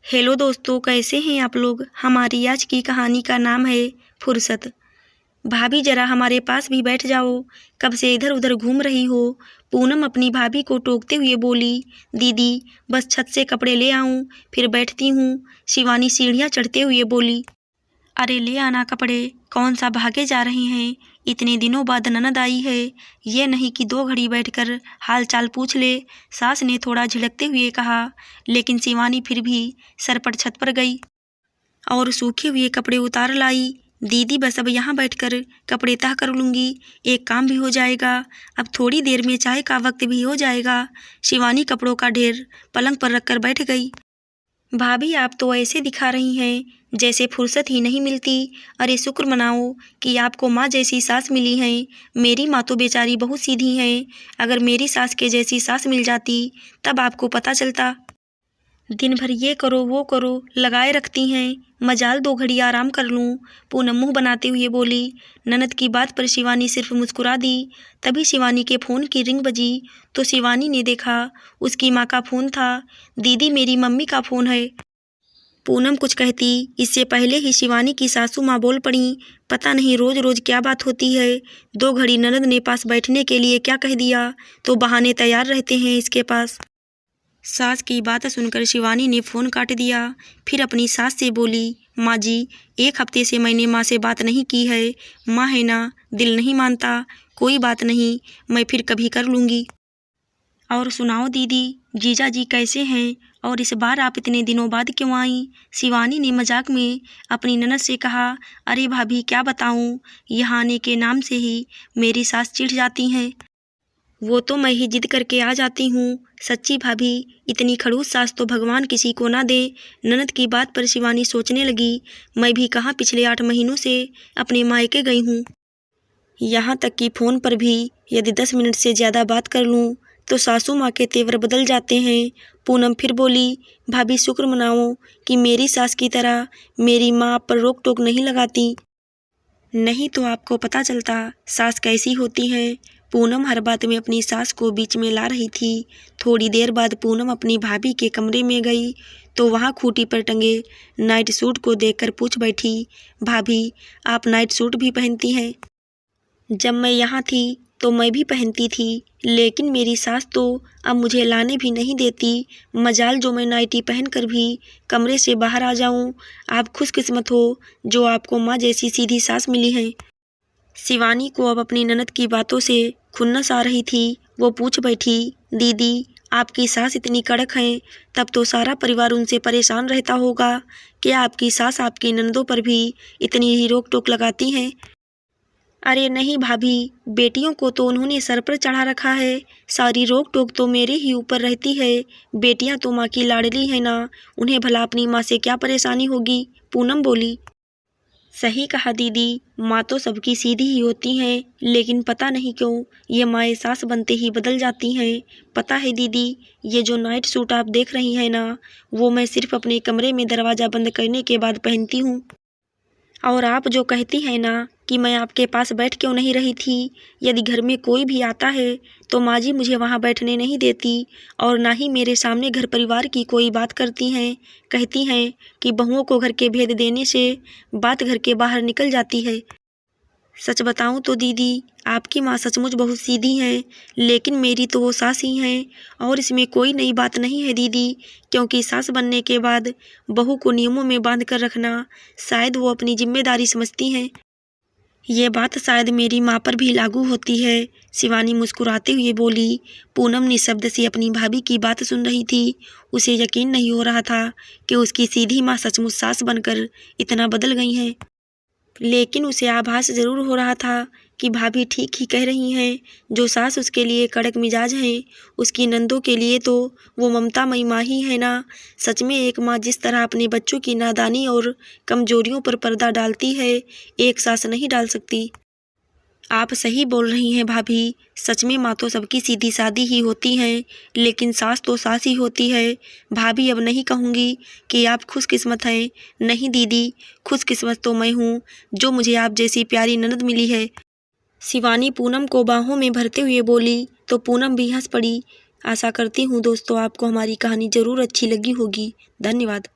Hello दोस्तों, कैसे हैं आप लोग। हमारी आज की कहानी का नाम है फुर्सत। भाभी जरा हमारे पास भी बैठ जाओ, कब से इधर उधर घूम रही हो। पूनम अपनी भाभी को टोकते हुए बोली। दीदी बस छत से कपड़े ले आऊं फिर बैठती हूँ। शिवानी सीढ़ियाँ चढ़ते हुए बोली। अरे ले आना कपड़े, कौन सा भागे जा रहे हैं। इतने दिनों बाद ननद आई है, ये नहीं कि 2 घड़ी बैठकर हाल चाल पूछ ले। सास ने थोड़ा झिड़कते हुए कहा, लेकिन शिवानी फिर भी सरपट छत पर गई और सूखे हुए कपड़े उतार लाई। दीदी बस अब यहाँ बैठकर कपड़े तह कर लूँगी, एक काम भी हो जाएगा। अब थोड़ी देर में चाय का वक्त भी हो जाएगा। शिवानी कपड़ों का ढेर पलंग पर रखकर बैठ गई। भाभी आप तो ऐसे दिखा रही हैं जैसे फुर्सत ही नहीं मिलती। अरे शुक्र मनाओ कि आपको माँ जैसी सास मिली है। मेरी माँ तो बेचारी बहुत सीधी हैं। अगर मेरी सास के जैसी सास मिल जाती तब आपको पता चलता। दिन भर ये करो वो करो लगाए रखती हैं, मजाल 2 घड़ी आराम कर लूँ। पूनम मुँह बनाते हुए बोली। ननद की बात पर शिवानी सिर्फ मुस्कुरा दी। तभी शिवानी के फ़ोन की रिंग बजी तो शिवानी ने देखा उसकी माँ का फ़ोन था। दीदी मेरी मम्मी का फ़ोन है। पूनम कुछ कहती इससे पहले ही शिवानी की सासू माँ बोल पड़ी। पता नहीं रोज़ रोज़ क्या बात होती है। 2 घड़ी ननद ने पास बैठने के लिए क्या कह दिया तो बहाने तैयार रहते हैं इसके पास। सास की बात सुनकर शिवानी ने फ़ोन काट दिया। फिर अपनी सास से बोली, माँ जी 1 हफ्ते से मैंने माँ से बात नहीं की है। माँ है ना, दिल नहीं मानता। कोई बात नहीं, मैं फिर कभी कर लूँगी। और सुनाओ दीदी, जीजा जी कैसे हैं और इस बार आप इतने दिनों बाद क्यों आई। शिवानी ने मजाक में अपनी ननद से कहा। अरे भाभी क्या बताऊँ, यहाँ आने के नाम से ही मेरी सास चिढ़ जाती हैं। वो तो मैं ही जिद करके आ जाती हूँ। सच्ची भाभी, इतनी खड़ूस सास तो भगवान किसी को ना दे। ननद की बात पर शिवानी सोचने लगी, मैं भी कहाँ पिछले 8 महीनों से अपने मायके गई हूँ। यहाँ तक कि फ़ोन पर भी यदि 10 मिनट से ज़्यादा बात कर लूँ तो सासू माँ के तेवर बदल जाते हैं। पूनम फिर बोली, भाभी शुक्र मनाओ कि मेरी सास की तरह मेरी माँ आप पर रोक टोक नहीं लगाती, नहीं तो आपको पता चलता सास कैसी होती है। पूनम हर बात में अपनी सास को बीच में ला रही थी। थोड़ी देर बाद पूनम अपनी भाभी के कमरे में गई तो वहाँ खूंटी पर टंगे नाइट सूट को देखकर पूछ बैठी, भाभी आप नाइट सूट भी पहनती हैं। जब मैं यहाँ थी तो मैं भी पहनती थी, लेकिन मेरी सास तो अब मुझे लाने भी नहीं देती। मजाल जो मैं नाइटी पहनकर भी कमरे से बाहर आ जाऊँ। आप खुशकिस्मत हो जो आपको माँ जैसी सीधी सास मिली है। शिवानी को अब अपनी ननद की बातों से खुन्नस आ रही थी। वो पूछ बैठी, दीदी आपकी सास इतनी कड़क हैं, तब तो सारा परिवार उनसे परेशान रहता होगा। क्या आपकी सास आपकी ननदों पर भी इतनी ही रोक टोक लगाती हैं। अरे नहीं भाभी, बेटियों को तो उन्होंने सर पर चढ़ा रखा है। सारी रोक टोक तो मेरे ही ऊपर रहती है। बेटियां तो माँ की लाडली है ना, उन्हें भला अपनी माँ से क्या परेशानी होगी। पूनम बोली। सही कहा दीदी, माँ तो सबकी सीधी ही होती हैं, लेकिन पता नहीं क्यों ये माएँ सास बनते ही बदल जाती हैं। पता है दीदी, ये जो नाइट सूट आप देख रही हैं ना, वो मैं सिर्फ अपने कमरे में दरवाज़ा बंद करने के बाद पहनती हूँ। और आप जो कहती हैं ना कि मैं आपके पास बैठ क्यों नहीं रही थी, यदि घर में कोई भी आता है तो माँ जी मुझे वहाँ बैठने नहीं देती और ना ही मेरे सामने घर परिवार की कोई बात करती हैं। कहती हैं कि बहुओं को घर के भेद देने से बात घर के बाहर निकल जाती है। सच बताऊं तो दीदी, आपकी माँ सचमुच बहुत सीधी हैं, लेकिन मेरी तो वो सास ही हैं। और इसमें कोई नई बात नहीं है दीदी, क्योंकि सास बनने के बाद बहू को नियमों में बांध कर रखना शायद वो अपनी जिम्मेदारी समझती हैं। ये बात शायद मेरी माँ पर भी लागू होती है। शिवानी मुस्कुराते हुए बोली। पूनम निःशब्द से अपनी भाभी की बात सुन रही थी। उसे यकीन नहीं हो रहा था कि उसकी सीधी माँ सचमुच सास बनकर इतना बदल गई हैं, लेकिन उसे आभास ज़रूर हो रहा था कि भाभी ठीक ही कह रही हैं। जो सास उसके लिए कड़क मिजाज हैं, उसकी नंदों के लिए तो वो ममतामयी माँ ही है ना। सच में एक माँ जिस तरह अपने बच्चों की नादानी और कमजोरियों पर पर्दा डालती है, एक सास नहीं डाल सकती। आप सही बोल रही हैं भाभी, सच में माँ तो सबकी सीधी सादी ही होती हैं, लेकिन सास तो सास ही होती है। भाभी अब नहीं कहूँगी कि आप खुशकिस्मत हैं, नहीं दीदी, खुशकिस्मत तो मैं हूँ जो मुझे आप जैसी प्यारी ननद मिली है। शिवानी पूनम को बाहों में भरते हुए बोली तो पूनम भी हंस पड़ी। आशा करती हूँ दोस्तों आपको हमारी कहानी ज़रूर अच्छी लगी होगी। धन्यवाद।